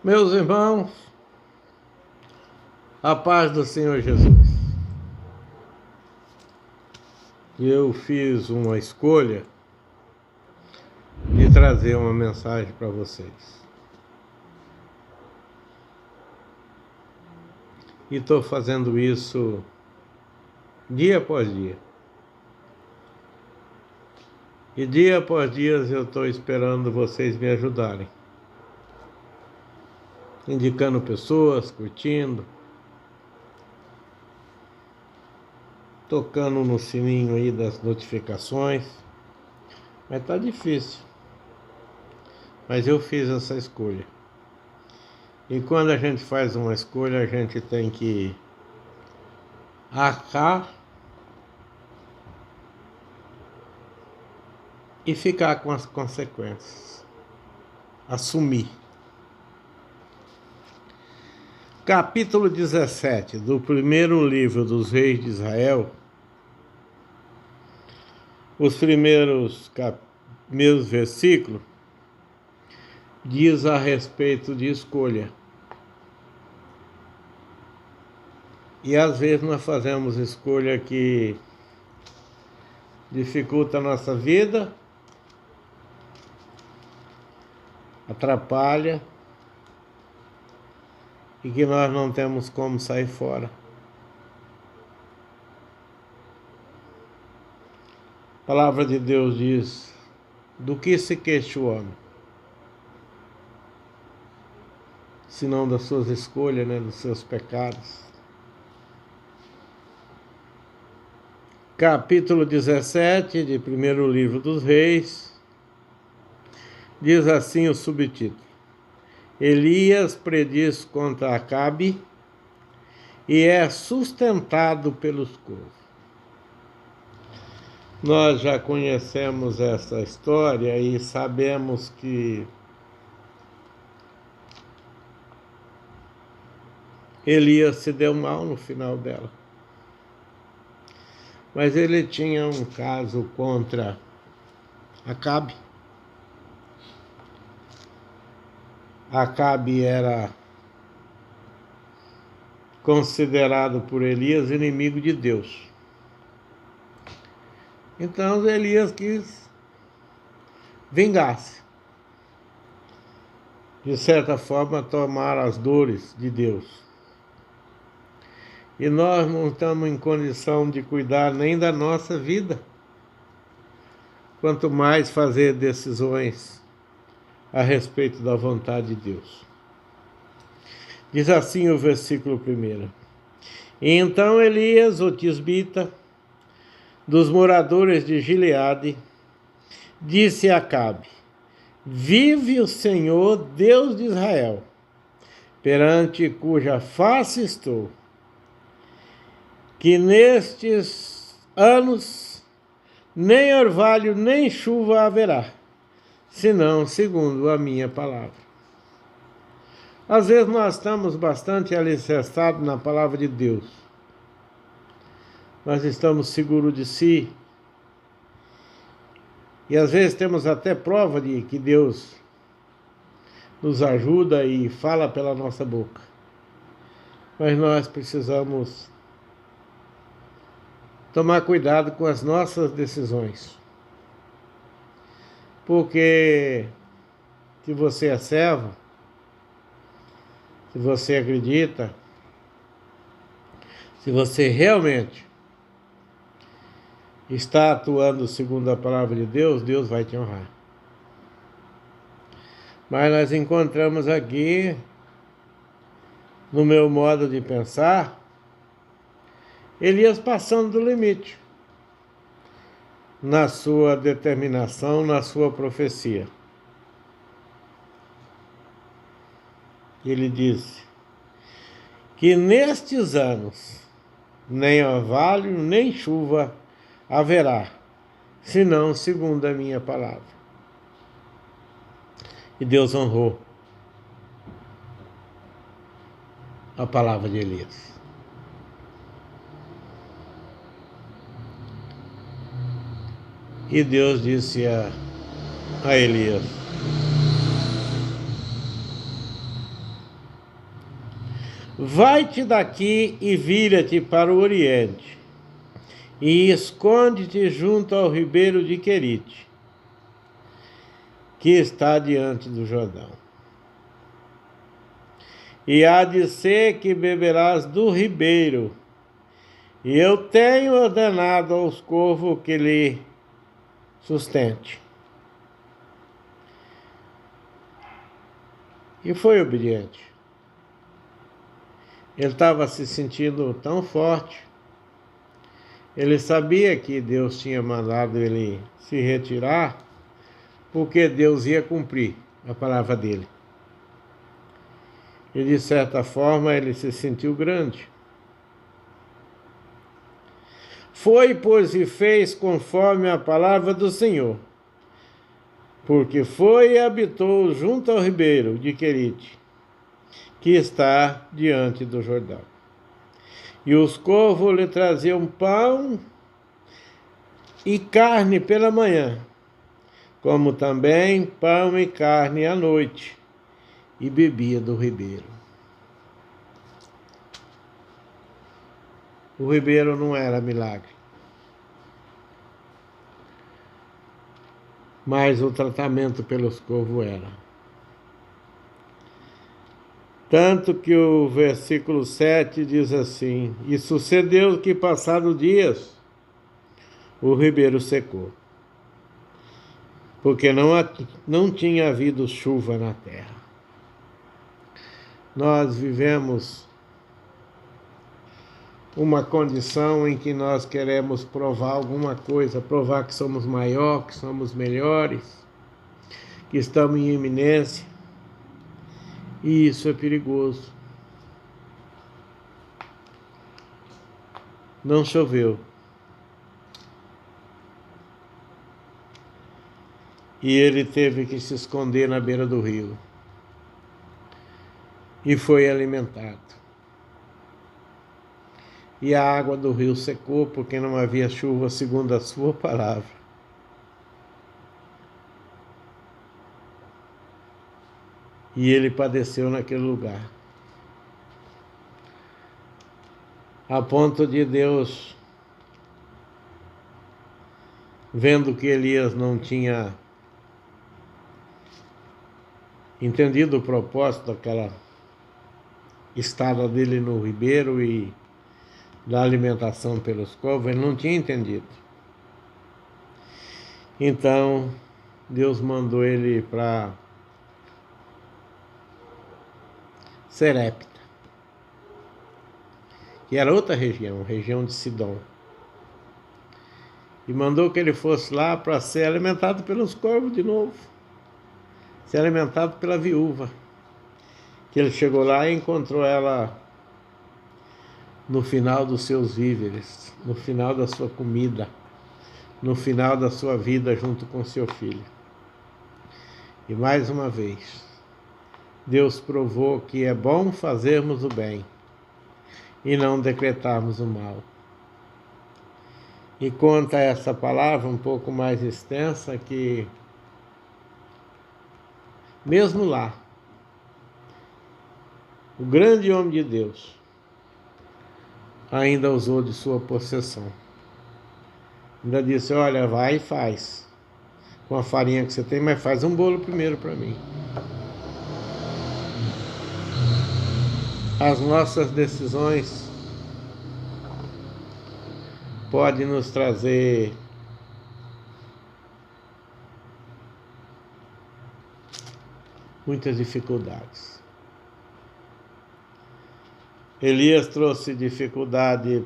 Meus irmãos, a paz do Senhor Jesus. Eu fiz uma escolha de trazer uma mensagem para vocês. E estou fazendo isso dia após dia. E dia após dia eu estou esperando vocês me ajudarem. Indicando pessoas, curtindo, tocando no sininho aí das notificações, mas tá difícil. Mas eu fiz essa escolha. E quando a gente faz uma escolha, a gente tem que arcar e ficar com as consequências. Assumir. Capítulo 17 do primeiro livro dos Reis de Israel, os primeiros versículos, diz a respeito de escolha. E às vezes nós fazemos escolha que dificulta a nossa vida, atrapalha, e que nós não temos como sair fora. A palavra de Deus diz: do que se queixa o homem? Senão das suas escolhas, dos seus pecados. Capítulo 17 de primeiro livro dos Reis, diz assim o subtítulo: Elias prediz contra Acabe e é sustentado pelos corvos. Nós já conhecemos essa história e sabemos que Elias se deu mal no final dela. Mas ele tinha um caso contra Acabe. Acabe era considerado por Elias inimigo de Deus. Então Elias quis vingar-se. De certa forma, tomar as dores de Deus. E nós não estamos em condição de cuidar nem da nossa vida, quanto mais fazer decisões a respeito da vontade de Deus. Diz assim o versículo 1. E então Elias, o tisbita, dos moradores de Gileade, disse a Acabe: Vive o Senhor, Deus de Israel, perante cuja face estou, que nestes anos nem orvalho nem chuva haverá, senão segundo a minha palavra. Às vezes nós estamos bastante alicerçados na palavra de Deus. Nós estamos seguros de si. E às vezes temos até prova de que Deus nos ajuda e fala pela nossa boca. Mas nós precisamos tomar cuidado com as nossas decisões. Porque se você é servo, se você acredita, se você realmente está atuando segundo a palavra de Deus, Deus vai te honrar. Mas nós encontramos aqui, no meu modo de pensar, Elias passando do limite na sua determinação, na sua profecia. Ele disse que nestes anos nem orvalho nem chuva haverá, senão segundo a minha palavra. E Deus honrou a palavra de Elias. E Deus disse a Elias: vai-te daqui e vira-te para o oriente, e esconde-te junto ao ribeiro de Querite, que está diante do Jordão. E há de ser que beberás do ribeiro, e eu tenho ordenado aos corvos que lhe sustente. E foi obediente. Ele estava se sentindo tão forte. Ele sabia que Deus tinha mandado ele se retirar, porque Deus ia cumprir a palavra dele. E de certa forma ele se sentiu grande. Foi, pois, e fez conforme a palavra do Senhor, porque foi e habitou junto ao ribeiro de Querite, que está diante do Jordão. E os corvos lhe traziam pão e carne pela manhã, como também pão e carne à noite, e bebia do ribeiro. O ribeiro não era milagre, mas o tratamento pelos corvos era. Tanto que o versículo 7 diz assim: e sucedeu que, passados dias, o ribeiro secou, porque não tinha havido chuva na terra. Nós vivemos uma condição em que nós queremos provar alguma coisa, provar que somos maiores, que somos melhores, que estamos em eminência. E isso é perigoso. Não choveu. E ele teve que se esconder na beira do rio. E foi alimentado. E a água do rio secou porque não havia chuva segundo a sua palavra. E ele padeceu naquele lugar. A ponto de Deus, vendo que Elias não tinha entendido o propósito daquela estada dele no ribeiro e da alimentação pelos corvos, ele não tinha entendido. Então, Deus mandou ele para Serepta, que era outra região, região de Sidom. E mandou que ele fosse lá para ser alimentado pelos corvos de novo, ser alimentado pela viúva. Que ele chegou lá e encontrou ela no final dos seus víveres, no final da sua comida, no final da sua vida junto com seu filho. E mais uma vez, Deus provou que é bom fazermos o bem e não decretarmos o mal. E conta essa palavra um pouco mais extensa que, mesmo lá, o grande homem de Deus ainda usou de sua possessão. Ainda disse: olha, vai e faz com a farinha que você tem, mas faz um bolo primeiro para mim. As nossas decisões podem nos trazer muitas dificuldades. Elias trouxe dificuldade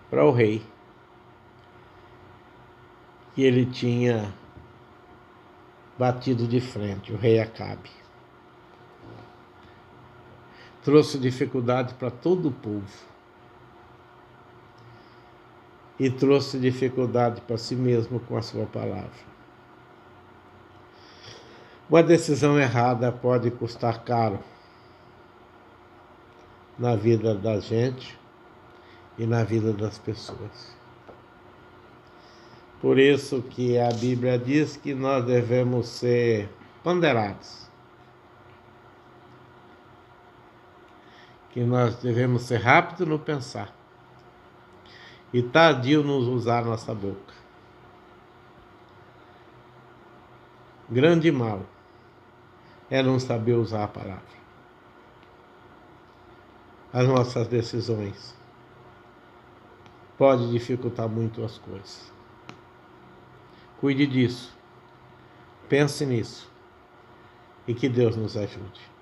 para o rei. E ele tinha batido de frente, o rei Acabe. Trouxe dificuldade para todo o povo. e trouxe dificuldade para si mesmo com a sua palavra. Uma decisão errada pode custar caro na vida da gente e na vida das pessoas. Por isso que a Bíblia diz que nós devemos ser ponderados, que nós devemos ser rápidos no pensar e tardio nos usar nossa boca. Grande mal é não saber usar a palavra. As nossas decisões podem dificultar muito as coisas. Cuide disso, pense nisso e que Deus nos ajude.